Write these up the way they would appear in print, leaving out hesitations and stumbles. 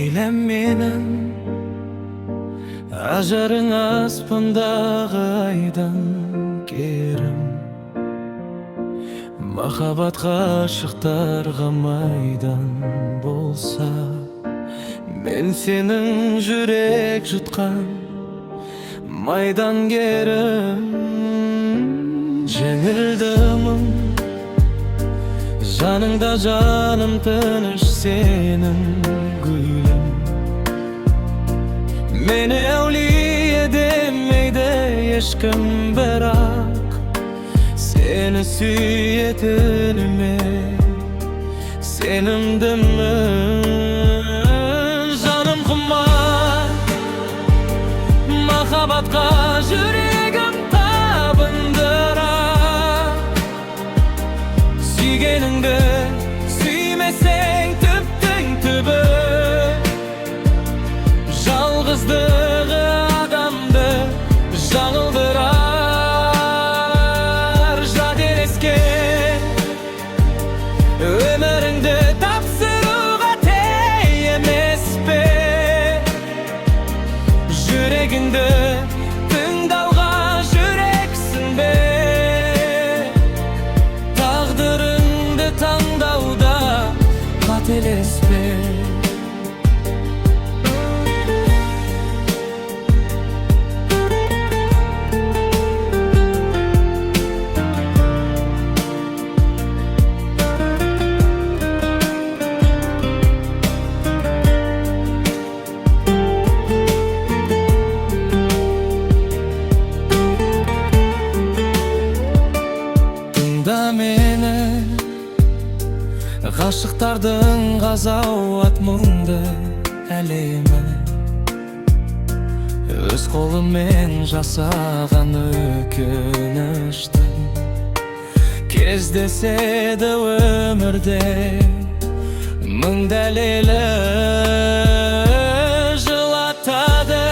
Leylem menen ajarın aspandagı aydan kerim. Mahabat aşıktarga maydan bolsa, men senin jürek jutkan maydan kerim. Jengildim janыңda жаным тыныш senin gülüm. Meni evliye demeyde eşkim bırak, seni süyetenime senimdimi janım kumar. Mahabatka yüreğim tabındırak, süygeningde süymeseng tüptün tübü. Жалғыздығы адамды жаңылдырар жат елеске. Өміріңді тапсыруға тей емес пе? Жүрегіңді тыңдауға жүрексің бе? Тағдырыңды таңдауда қателеспе. Meni ғашықтардың ғазауат мұңды әлемі, өз қолыммен жасаған өкінішті кездеседі өмірде мың дәлелі. Жылатады,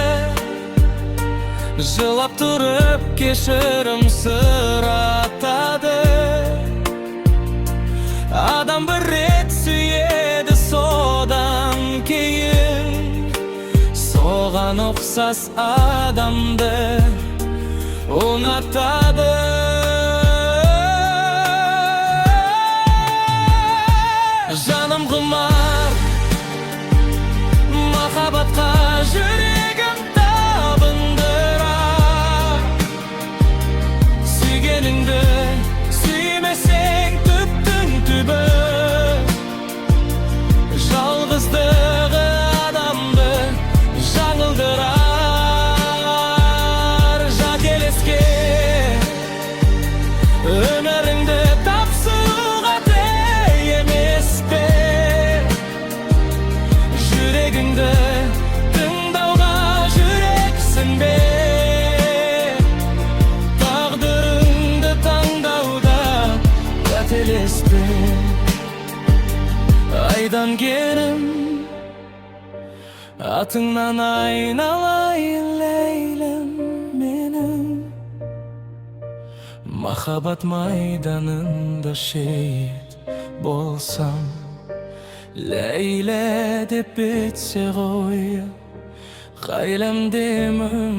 жылап тұрып кешірім сұратады. Адам бір рет сүйеді, содан кейін соған ұқсас адамды ұнатады. Жаным құмар махаббатқа жүрегім табындырар. Сүйгеніңді сүймесең жалғыздығы адамды жаңылдырар жат елеске. Өміріңді тапсыруға тей емес пе? Жүрегіңді тыңдауға жүрексің бе? Тағдырыңды таңдауда қателеспе. Aydan kerim atыңнан айналайын Leylem менің. Махаббат майданында шейіт болсам, Leyle деп бітсе ғой қайлам демім.